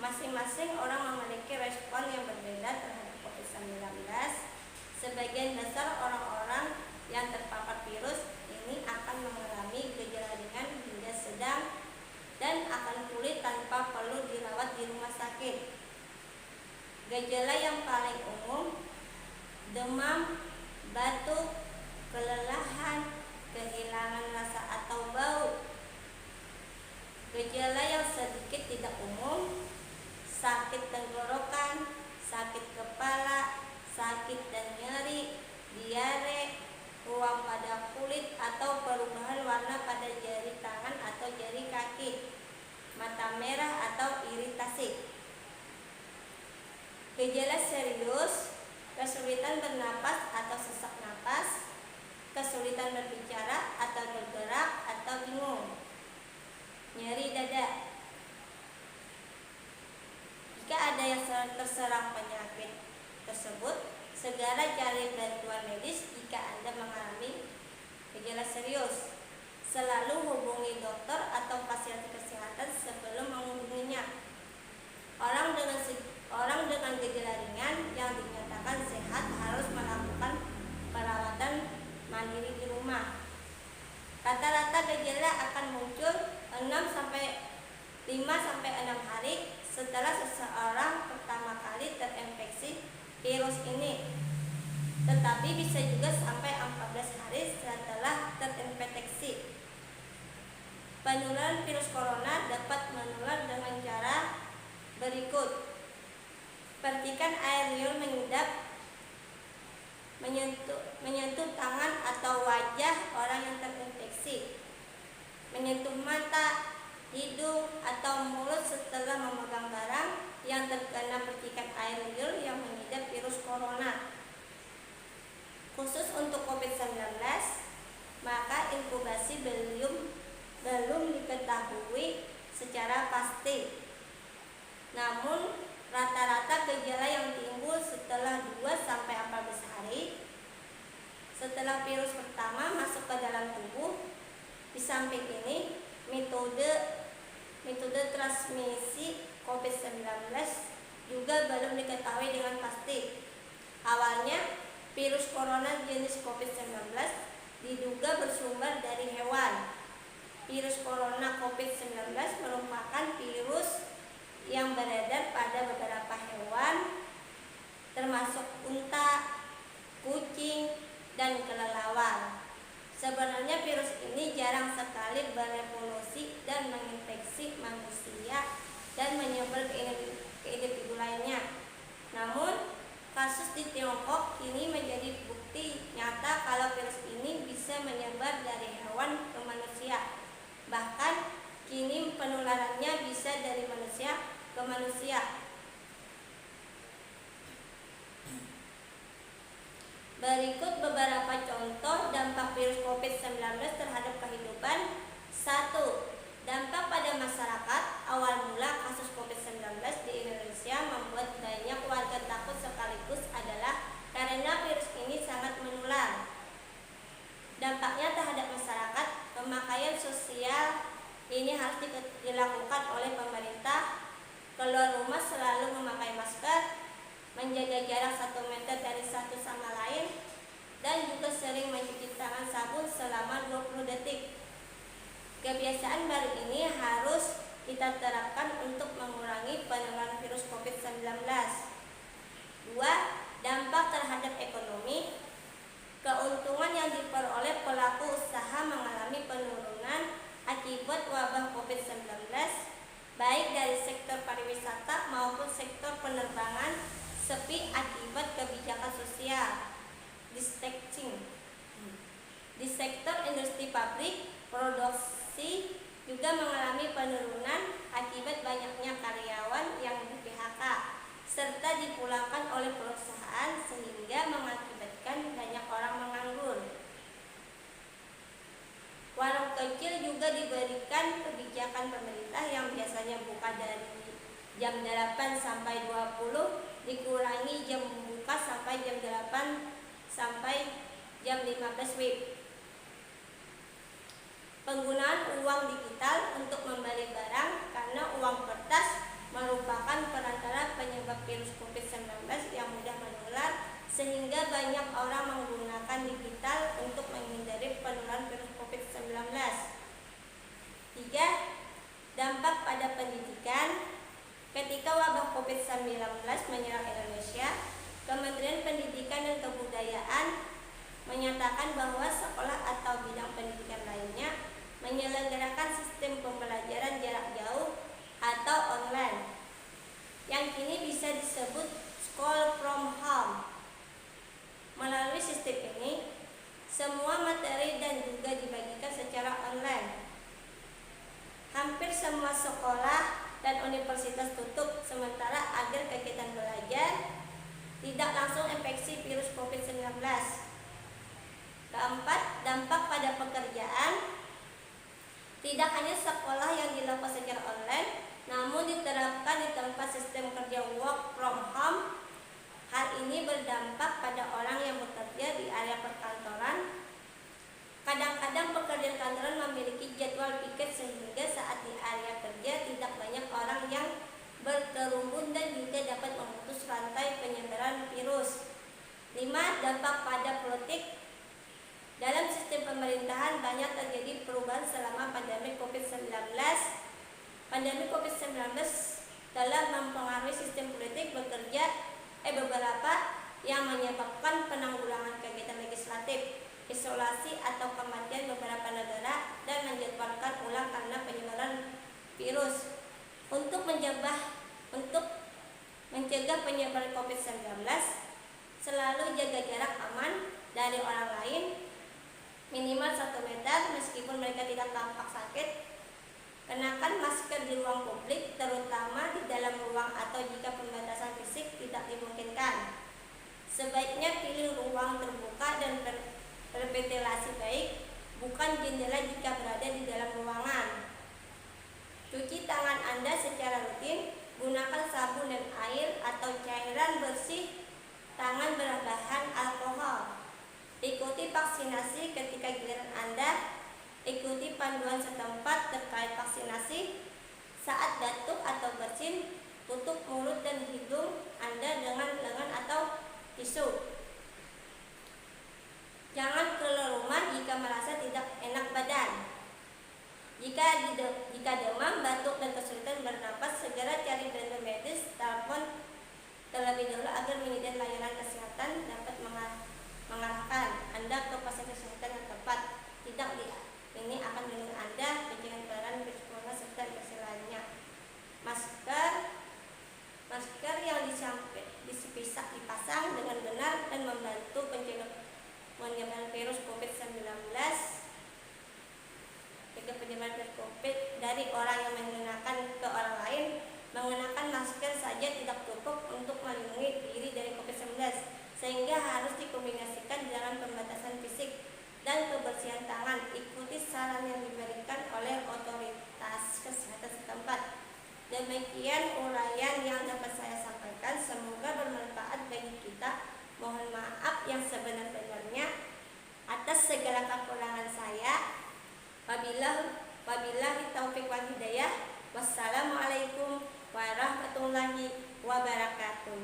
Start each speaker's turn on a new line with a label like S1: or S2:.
S1: Masing-masing orang memiliki respon yang berbeda terhadap COVID-19. Sebagian besar orang-orang yang terpapar virus ini akan mengalami gejala ringan hingga sedang dan akan pulih tanpa perlu dirawat di rumah sakit. Gejala yang paling umum: demam, batuk, kelelahan, kehilangan rasa atau bau. Gejala yang sedikit tidak umum: sakit tenggorokan, sakit kepala, sakit dan nyeri, diare, ruam pada kulit atau perubahan warna pada jari tangan atau jari kaki, mata merah atau iritasi. Gejala serius: kesulitan bernapas atau sesak napas, kesulitan berbicara atau bergerak atau bingung, nyeri dada. Jika ada yang terserang penyakit tersebut, segera cari bantuan medis jika Anda mengalami gejala serius. Selalu hubungi dokter atau fasilitas kesehatan sebelum mengunjunginya. Orang dengan gejala ringan yang dinyatakan sehat harus melakukan perawatan mandiri di rumah. Rata-rata gejala akan muncul 5 sampai 6 hari setelah seseorang pertama kali terinfeksi virus ini, tetapi bisa juga sampai 14 hari setelah terinfeksi. Penularan virus corona dapat menular dengan cara berikut. Percikan air liur menyentuh tangan atau wajah orang yang terinfeksi, menyentuh mata, hidung, atau mulut setelah memegang barang yang terkena percikan air liur yang mengidap virus corona. Khusus untuk COVID-19, maka inkubasi belum diketahui secara pasti. Namun, rata-rata gejala yang timbul setelah 2-14 hari setelah virus pertama masuk ke dalam tubuh. Di samping ini, metode transmisi COVID-19 juga belum diketahui dengan pasti. Awalnya, virus corona jenis COVID-19 diduga bersumber dari hewan. Virus corona COVID-19 merupakan virus yang beredar pada beberapa hewan, termasuk unta, kucing, dan kelelawar. Sebenarnya virus ini jarang sekali berevolusi dan menginfeksi manusia dan menyebar ke individu lainnya. Namun, kasus di Tiongkok kini menjadi bukti nyata kalau virus ini bisa menyebar dari hewan ke manusia. Bahkan, kini penularannya bisa dari manusia ke manusia. Berikut beberapa contoh dampak virus COVID-19 terhadap kehidupan. 1. Dampak pada masyarakat. Awal mula kasus COVID-19 di Indonesia membuat banyak warga takut sekaligus adalah karena virus ini sangat menular. Dampaknya terhadap masyarakat: pemakaian sosial ini harus dilakukan oleh pemerintah. Keluar rumah selalu memakai masker, menjaga jarak 1 meter dari satu sama lain, dan juga sering mencuci tangan sabun selama 20 detik. Kebiasaan baru ini harus kita terapkan untuk mengurangi penularan virus COVID-19. 2. Dampak terhadap ekonomi. Keuntungan yang diperoleh pelaku usaha mengalami penurunan akibat wabah COVID-19, baik dari sektor pariwisata maupun sektor penerbangan sepi akibat kebijakan sosial distancing. Di sektor industri pabrik, produksi juga mengalami penurunan akibat banyaknya karyawan yang di-PHK serta dipulangkan oleh perusahaan sehingga mengakibatkan banyak orang menganggur. Warung kecil juga diberikan kebijakan pemerintah yang biasanya buka dari jam 8 sampai 20 dikurangi jam buka sampai jam 8 sampai jam 15 WIB. Penggunaan uang digital untuk membeli barang karena uang kertas merupakan virus COVID-19 yang mudah menular, sehingga banyak orang menggunakan digital untuk menghindari penularan virus COVID-19. 3. Dampak pada pendidikan. Ketika wabah COVID-19 menyerang Indonesia, Kementerian Pendidikan dan Kebudayaan menyatakan bahwa sekolah atau bidang pendidikan lainnya menyelenggarakan sistem pembelajaran jarak jauh atau online, yang kini bisa disebut school from home. Melalui sistem ini, semua materi dan juga dibagikan secara online. Hampir semua sekolah dan universitas tutup sementara agar kegiatan belajar tidak langsung infeksi virus COVID-19. Keempat, dampak pada pekerjaan. Tidak hanya sekolah yang dilakukan secara online, namun diterapkan di tempat sistem kerja work from home. Hal ini berdampak pada orang yang bekerja di area perkantoran. Kadang-kadang pekerjaan kantoran memiliki jadwal piket sehingga saat di area kerja tidak banyak orang yang berkerumun dan juga dapat memutus rantai penyebaran virus. 5. Dampak pada politik. Dalam sistem pemerintahan banyak terjadi perubahan selama pandemi COVID-19. Pandemi COVID-19 telah mempengaruhi sistem politik beberapa yang menyebabkan penanggulangan kegiatan legislatif, isolasi atau kematian beberapa negara, dan menjadwalkan ulang karena penyebaran virus. Untuk mencegah penyebaran COVID-19, selalu jaga jarak aman dari orang lain, minimal 1 meter meskipun mereka tidak tampak sakit. Kenakan masker di ruang publik, terutama di dalam ruang atau jika pembatasan fisik tidak dimungkinkan. Sebaiknya pilih ruang terbuka dan berventilasi baik, bukan jendela jika berada di dalam ruangan. Cuci tangan Anda secara rutin, gunakan sabun dan air atau cairan bersih tangan berbahan alkohol. Ikuti vaksinasi ketika giliran Anda. Ikuti panduan setempat terkait vaksinasi. Saat batuk atau bersin, tutup mulut dan hidung Anda dengan lengan atau tisu. Jangan keluar rumah jika merasa tidak enak badan. Jika demam, batuk, dan kesulitan bernapas, segera cari bantuan medis. Telepon terlebih dahulu agar manajer layanan kesehatan dapat mengarahkan Anda ke fasilitas kesehatan yang tepat. Ini akan melindungi Anda pencegahan penularan virus corona serta infeksi lainnya. Masker yang dipasang dengan benar dan membantu penyebaran virus COVID-19. Jika penyebaran virus COVID dari orang yang menggunakan ke orang lain, menggunakan masker saja tidak cukup untuk melindungi diri dari COVID-19, sehingga harus dikombinasikan dengan pembatasan fisik dan kebersihan tangan. Ikuti saran yang diberikan oleh otoritas kesehatan setempat. Demikian uraian yang dapat saya sampaikan, semoga bermanfaat bagi kita. Mohon maaf yang sebenar-benarnya atas segala kekurangan saya. Wabillahi taufiq wal hidayah. Wassalamualaikum warahmatullahi wabarakatuh.